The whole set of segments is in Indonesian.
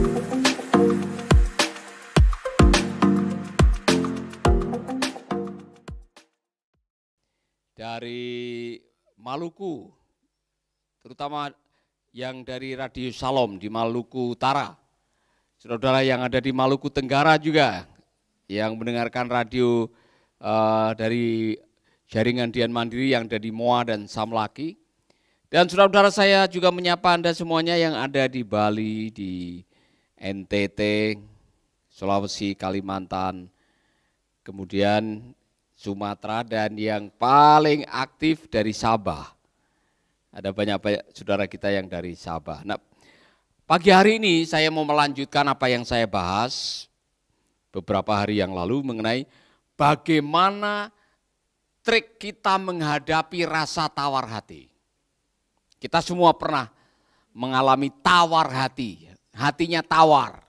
Dari Maluku, terutama yang dari Radio Shalom di Maluku Utara, saudara-saudara yang ada di Maluku Tenggara juga, yang mendengarkan radio dari jaringan Dian Mandiri yang ada di Moa dan Samlaki, dan saudara-saudara saya juga menyapa Anda semuanya yang ada di Bali, di NTT, Sulawesi, Kalimantan, kemudian Sumatera, dan yang paling aktif dari Sabah. Ada banyak saudara kita yang dari Sabah. Nah, pagi hari ini saya mau melanjutkan apa yang saya bahas beberapa hari yang lalu mengenai bagaimana trik kita menghadapi rasa tawar hati. Kita semua pernah mengalami tawar hati, hatinya tawar.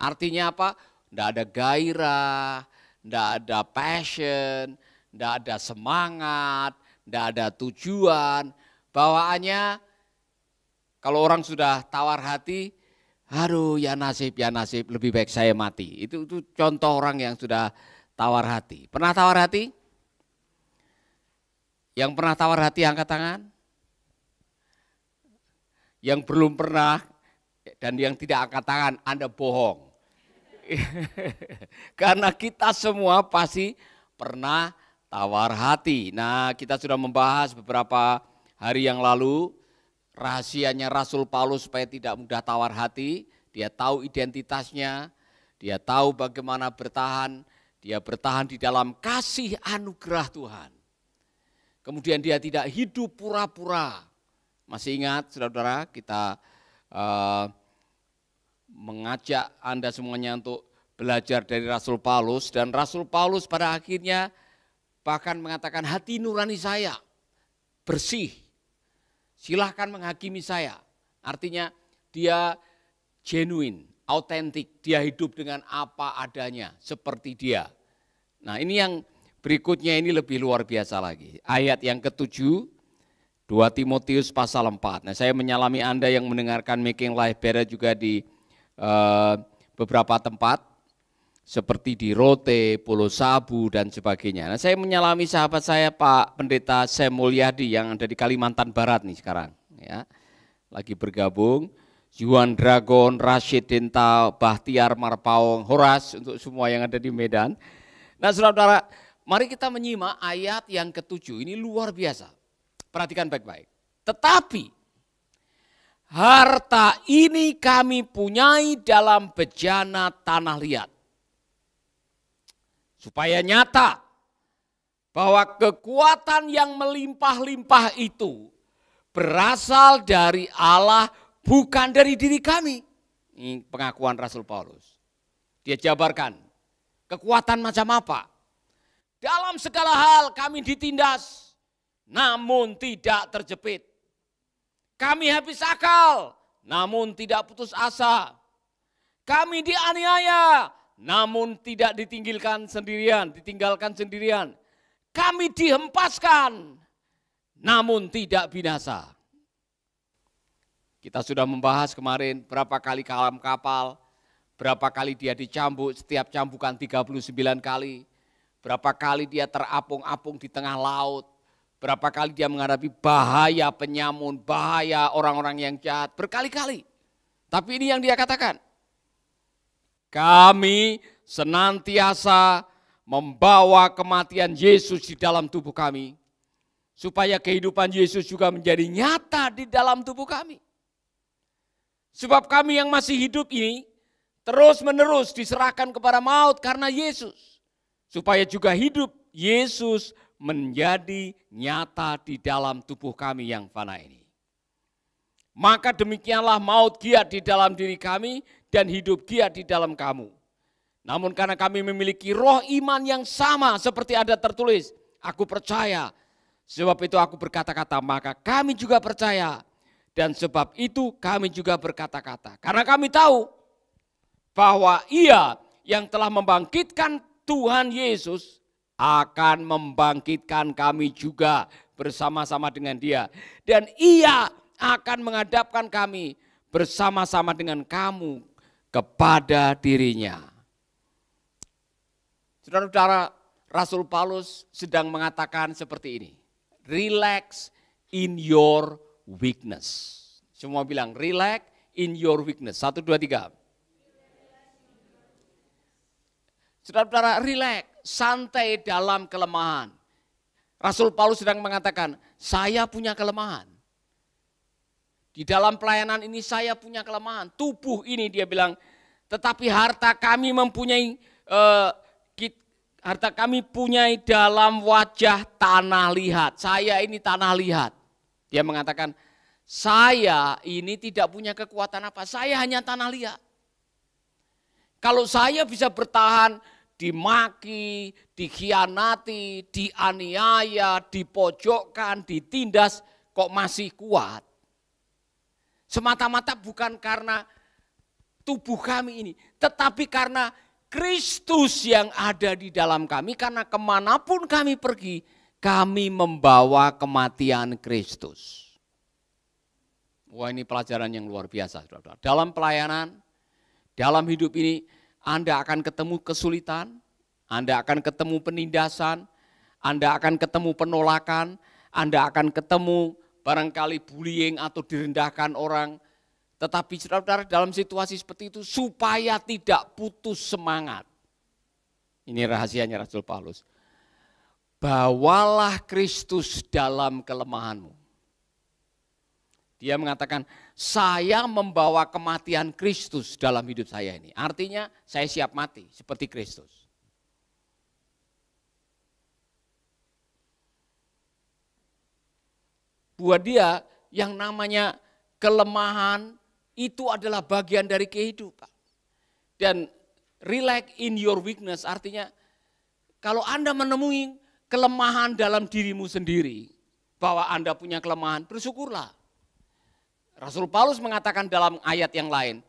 Artinya apa? Tidak ada gairah, tidak ada passion, tidak ada semangat, tidak ada tujuan. Bawaannya kalau orang sudah tawar hati, aduh ya nasib, lebih baik saya mati. Itu contoh orang yang sudah tawar hati. Pernah tawar hati? Yang pernah tawar hati angkat tangan? Yang belum pernah dan yang tidak angkat tangan, Anda bohong. Karena kita semua pasti pernah tawar hati. Nah, kita sudah membahas beberapa hari yang lalu rahasianya Rasul Paulus supaya tidak mudah tawar hati. Dia tahu identitasnya, dia tahu bagaimana bertahan, dia bertahan di dalam kasih anugerah Tuhan. Kemudian dia tidak hidup pura-pura. Masih ingat saudara-saudara, kita mengajak Anda semuanya untuk belajar dari Rasul Paulus, dan Rasul Paulus pada akhirnya bahkan mengatakan hati nurani saya bersih, silahkan menghakimi saya. Artinya dia genuine, autentik, dia hidup dengan apa adanya seperti dia. Nah, ini yang berikutnya ini lebih luar biasa lagi. Ayat yang ke-7, 2 Timotius pasal 4. Nah, saya menyalami Anda yang mendengarkan Making Life Better juga di beberapa tempat, seperti di Rote, Pulau Sabu, dan sebagainya. Nah, saya menyalami sahabat saya Pak Pendeta Sam Mulyadi yang ada di Kalimantan Barat nih sekarang. Ya, lagi bergabung, Yuan Dragon, Rashid Dinta, Bahtiar Marpaung, Horas, untuk semua yang ada di Medan. Nah, saudara-saudara, mari kita menyimak ayat yang ke-7, ini luar biasa. Perhatikan baik-baik. Tetapi harta ini kami punyai dalam bejana tanah liat, supaya nyata bahwa kekuatan yang melimpah-limpah itu berasal dari Allah, bukan dari diri kami. Ini pengakuan Rasul Paulus. Dia jabarkan kekuatan macam apa. Dalam segala hal kami ditindas, namun tidak terjepit. Kami habis akal, namun tidak putus asa. Kami dianiaya, namun tidak ditinggalkan sendirian. Kami dihempaskan, namun tidak binasa. Kita sudah membahas kemarin berapa kali kalam kapal, berapa kali dia dicambuk, setiap cambukan 39 kali. Berapa kali dia terapung-apung di tengah laut. Berapa kali dia menghadapi bahaya penyamun, bahaya orang-orang yang jahat, berkali-kali. Tapi ini yang dia katakan, kami senantiasa membawa kematian Yesus di dalam tubuh kami, supaya kehidupan Yesus juga menjadi nyata di dalam tubuh kami. Sebab kami yang masih hidup ini terus menerus diserahkan kepada maut karena Yesus, supaya juga hidup Yesus menjadi nyata di dalam tubuh kami yang fana ini. Maka demikianlah maut giat di dalam diri kami dan hidup giat di dalam kamu. Namun karena kami memiliki roh iman yang sama seperti ada tertulis, aku percaya, sebab itu aku berkata-kata, maka kami juga percaya. Dan sebab itu kami juga berkata-kata. Karena kami tahu bahwa Ia yang telah membangkitkan Tuhan Yesus akan membangkitkan kami juga bersama-sama dengan Dia. Dan Ia akan menghadapkan kami bersama-sama dengan kamu kepada dirinya. Saudara-saudara, Rasul Paulus sedang mengatakan seperti ini. Relax in your weakness. Semua bilang, relax in your weakness. 1, 2, 3. Saudara-saudara, relax, santai dalam kelemahan. Rasul Paulus sedang mengatakan, saya punya kelemahan. Di dalam pelayanan ini saya punya kelemahan. Tubuh ini dia bilang, tetapi harta kami punyai dalam wajah tanah liat. Saya ini tanah liat. Dia mengatakan, saya ini tidak punya kekuatan apa, saya hanya tanah liat. Kalau saya bisa bertahan dimaki, dikhianati, dianiaya, dipojokkan, ditindas, kok masih kuat. Semata-mata bukan karena tubuh kami ini, tetapi karena Kristus yang ada di dalam kami, karena kemanapun kami pergi, kami membawa kematian Kristus. Wah, ini pelajaran yang luar biasa, saudara. Dalam pelayanan, dalam hidup ini, Anda akan ketemu kesulitan, Anda akan ketemu penindasan, Anda akan ketemu penolakan, Anda akan ketemu barangkali bullying atau direndahkan orang. Tetapi saudara-saudara, dalam situasi seperti itu supaya tidak putus semangat. Ini rahasianya Rasul Paulus. Bawalah Kristus dalam kelemahanmu. Dia mengatakan, saya membawa kematian Kristus dalam hidup saya ini. Artinya saya siap mati seperti Kristus. Buat dia yang namanya kelemahan itu adalah bagian dari kehidupan. Dan relax in your weakness artinya kalau Anda menemui kelemahan dalam dirimu sendiri, bahwa Anda punya kelemahan, bersyukurlah. Rasul Paulus mengatakan dalam ayat yang lain,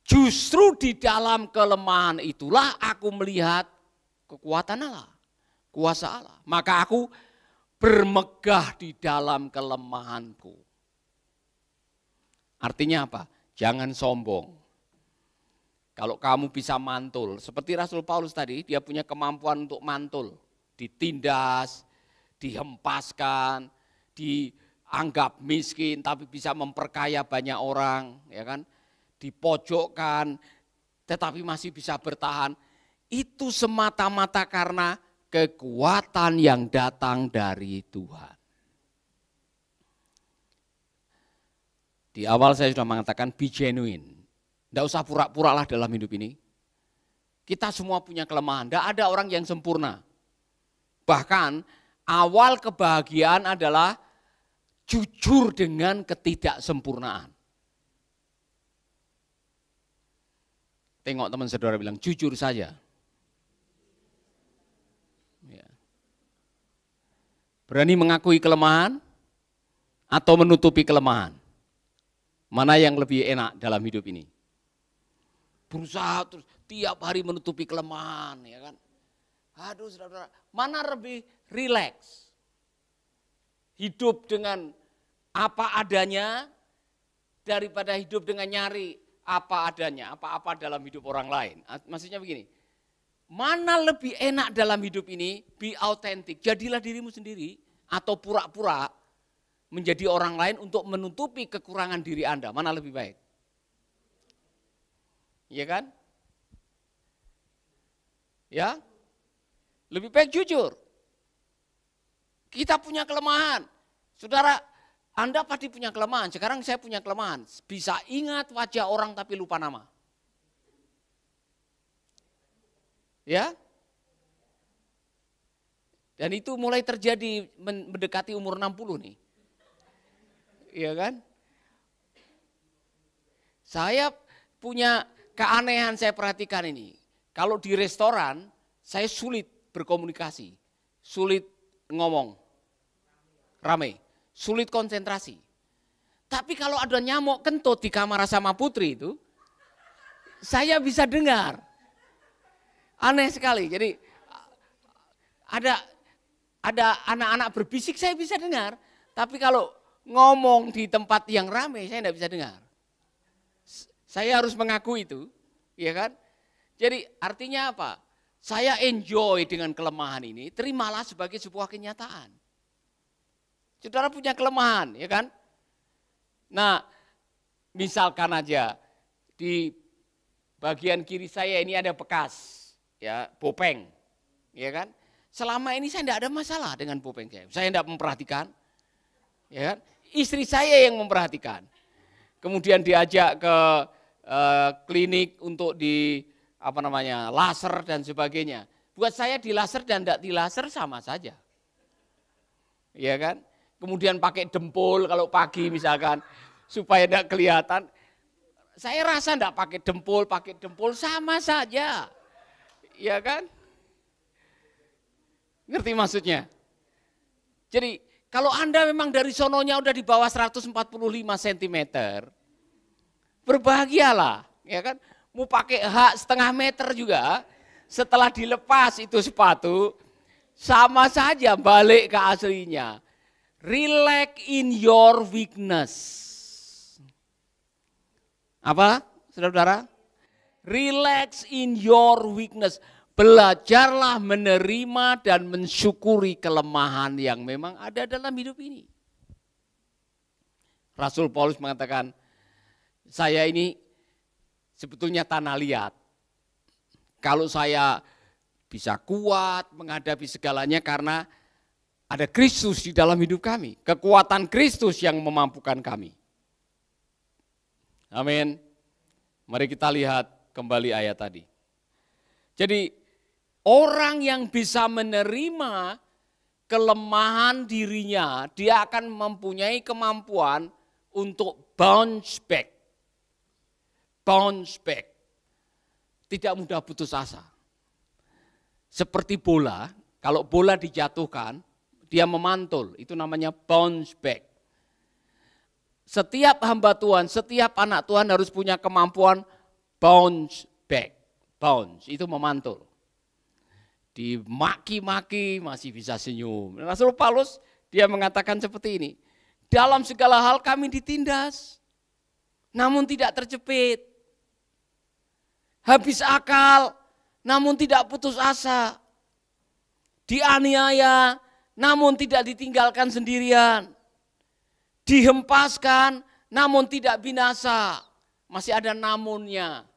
justru di dalam kelemahan itulah aku melihat kekuatan Allah, kuasa Allah. Maka aku bermegah di dalam kelemahanku. Artinya apa? Jangan sombong. Kalau kamu bisa mantul, seperti Rasul Paulus tadi, dia punya kemampuan untuk mantul, ditindas, dihempaskan, dianggap miskin tapi bisa memperkaya banyak orang, ya kan? Dipojokkan tetapi masih bisa bertahan. Itu semata-mata karena kekuatan yang datang dari Tuhan. Di awal saya sudah mengatakan be genuine. Tidak usah pura-pura lah dalam hidup ini. Kita semua punya kelemahan, tidak ada orang yang sempurna. Bahkan awal kebahagiaan adalah jujur dengan ketidaksempurnaan. Tengok teman saudara bilang, jujur saja. Ya. Berani mengakui kelemahan atau menutupi kelemahan? Mana yang lebih enak dalam hidup ini? Berusaha terus tiap hari menutupi kelemahan, ya kan? Aduh, saudara, mana lebih rileks? Hidup dengan apa adanya daripada hidup dengan nyari apa adanya, apa-apa dalam hidup orang lain. Maksudnya begini, mana lebih enak dalam hidup ini? Be authentic, jadilah dirimu sendiri atau pura-pura menjadi orang lain untuk menutupi kekurangan diri Anda. Mana lebih baik? Iya kan? Ya? Lebih baik jujur. Kita punya kelemahan. Saudara, Anda pasti punya kelemahan. Sekarang saya punya kelemahan. Bisa ingat wajah orang tapi lupa nama. Ya? Dan itu mulai terjadi mendekati umur 60 nih. Iya kan? Saya punya keanehan, saya perhatikan ini. Kalau di restoran, saya sulit berkomunikasi, sulit ngomong, rame, sulit konsentrasi. Tapi kalau ada nyamuk kentut di kamar sama putri itu, saya bisa dengar. Aneh sekali. Jadi ada anak-anak berbisik, saya bisa dengar. Tapi kalau ngomong di tempat yang ramai, saya tidak bisa dengar. Saya harus mengaku itu. ya kan? Jadi artinya apa? Saya enjoy dengan kelemahan ini, terimalah sebagai sebuah kenyataan. Saudara punya kelemahan, ya kan? Nah, misalkan aja di bagian kiri saya ini ada bekas, ya, bopeng, ya kan? Selama ini saya tidak ada masalah dengan bopeng saya tidak memperhatikan, ya kan? Istri saya yang memperhatikan. Kemudian diajak ke klinik untuk laser dan sebagainya. Buat saya di laser dan tidak di laser sama saja. Ya kan? Kemudian pakai dempul kalau pagi misalkan supaya tidak kelihatan. Saya rasa tidak pakai dempul sama saja. Ya kan? Ngerti maksudnya? Jadi kalau Anda memang dari sononya udah di bawah 145 cm, berbahagialah, ya kan? Mau pakai setengah meter juga, setelah dilepas itu sepatu, sama saja balik ke aslinya. Relax in your weakness. Apa, saudara-saudara? Relax in your weakness. Belajarlah menerima dan mensyukuri kelemahan yang memang ada dalam hidup ini. Rasul Paulus mengatakan, saya ini sebetulnya tanah liat. Kalau saya bisa kuat menghadapi segalanya karena ada Kristus di dalam hidup kami. Kekuatan Kristus yang memampukan kami. Amin. Mari kita lihat kembali ayat tadi. Jadi orang yang bisa menerima kelemahan dirinya, dia akan mempunyai kemampuan untuk bounce back. Bounce back. Tidak mudah putus asa. Seperti bola, kalau bola dijatuhkan, dia memantul, itu namanya bounce back. Setiap hamba Tuhan, setiap anak Tuhan harus punya kemampuan bounce back. Bounce, itu memantul. Dimaki-maki masih bisa senyum. Rasul Paulus dia mengatakan seperti ini. Dalam segala hal kami ditindas, namun tidak terjepit. Habis akal, namun tidak putus asa. Dianiaya, namun tidak ditinggalkan sendirian. Dihempaskan, namun tidak binasa. Masih ada namunnya.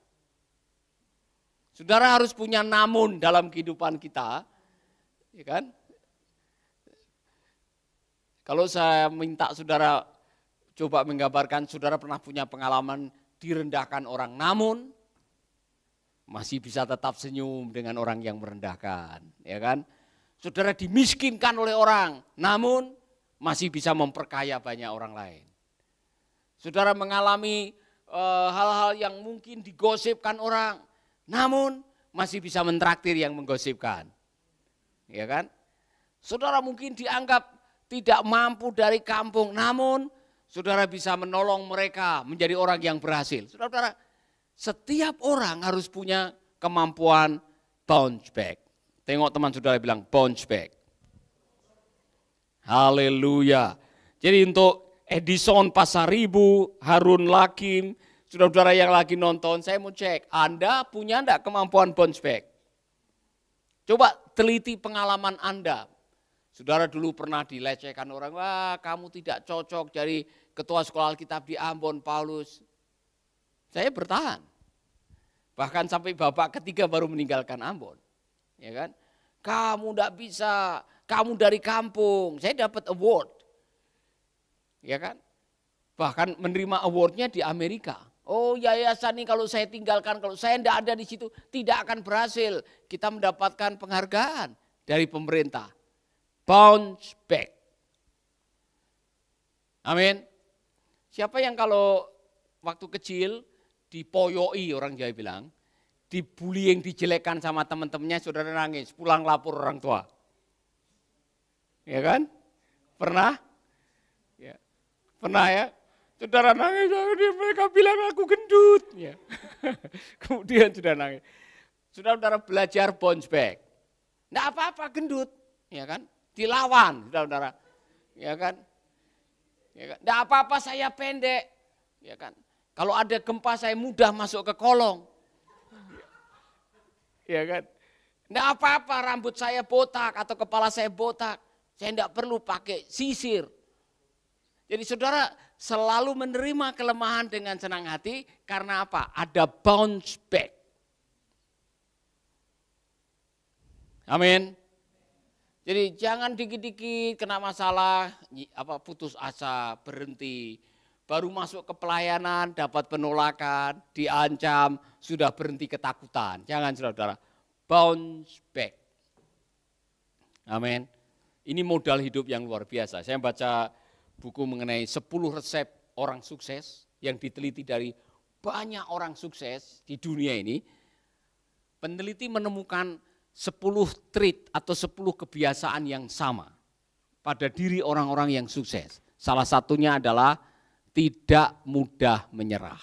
Saudara harus punya namun dalam kehidupan kita. Ya kan? Kalau saya minta saudara coba menggambarkan, saudara pernah punya pengalaman direndahkan orang, namun masih bisa tetap senyum dengan orang yang merendahkan, ya kan? Saudara dimiskinkan oleh orang, namun masih bisa memperkaya banyak orang lain. Saudara mengalami hal-hal yang mungkin digosipkan orang, namun masih bisa mentraktir yang menggosipkan, ya kan? Saudara mungkin dianggap tidak mampu dari kampung, namun saudara bisa menolong mereka menjadi orang yang berhasil. Saudara, setiap orang harus punya kemampuan bounce back. Tengok teman saudara bilang bounce back. Haleluya. Jadi untuk Edison Pasaribu, Harun Lakim, saudara-saudara yang lagi nonton, saya mau cek, Anda punya enggak kemampuan bounce back? Coba teliti pengalaman Anda. Saudara dulu pernah dilecehkan orang, wah kamu tidak cocok jadi ketua sekolah Alkitab di Ambon, Paulus. Saya bertahan. Bahkan sampai babak ketiga baru meninggalkan Ambon. Ya kan? Kamu enggak bisa, kamu dari kampung. Saya dapat award. Ya kan? Bahkan menerima awardnya di Amerika. Oh yayasan ini kalau saya tinggalkan, kalau saya enggak ada di situ tidak akan berhasil. Kita mendapatkan penghargaan dari pemerintah. Bounce back. Amin. Siapa yang kalau waktu kecil dipoyoi, orang Jawa bilang, dibullying, dijelekkan sama teman-temannya, saudara nangis, pulang lapor orang tua. Ya kan? Pernah? Ya. Pernah ya? Saudara nangis, mereka bilang aku gendut. Ya. Kemudian sudah nangis. Saudara belajar bounce back. Nggak apa-apa gendut, ya kan? Dilawan, saudara. Ya kan? Ya kan? Nggak apa-apa saya pendek, ya kan? Kalau ada gempa saya mudah masuk ke kolong. Ya kan? Nggak apa-apa rambut saya botak atau kepala saya botak. Saya tidak perlu pakai sisir. Jadi saudara selalu menerima kelemahan dengan senang hati karena apa? Ada bounce back. Amin. Jadi jangan dikit-dikit kena masalah, putus asa, berhenti. Baru masuk ke pelayanan, dapat penolakan, diancam, sudah berhenti ketakutan. Jangan saudara, bounce back. Amin. Ini modal hidup yang luar biasa. Saya baca buku mengenai 10 resep orang sukses yang diteliti dari banyak orang sukses di dunia ini. Peneliti menemukan 10 trait atau 10 kebiasaan yang sama pada diri orang-orang yang sukses. Salah satunya adalah tidak mudah menyerah.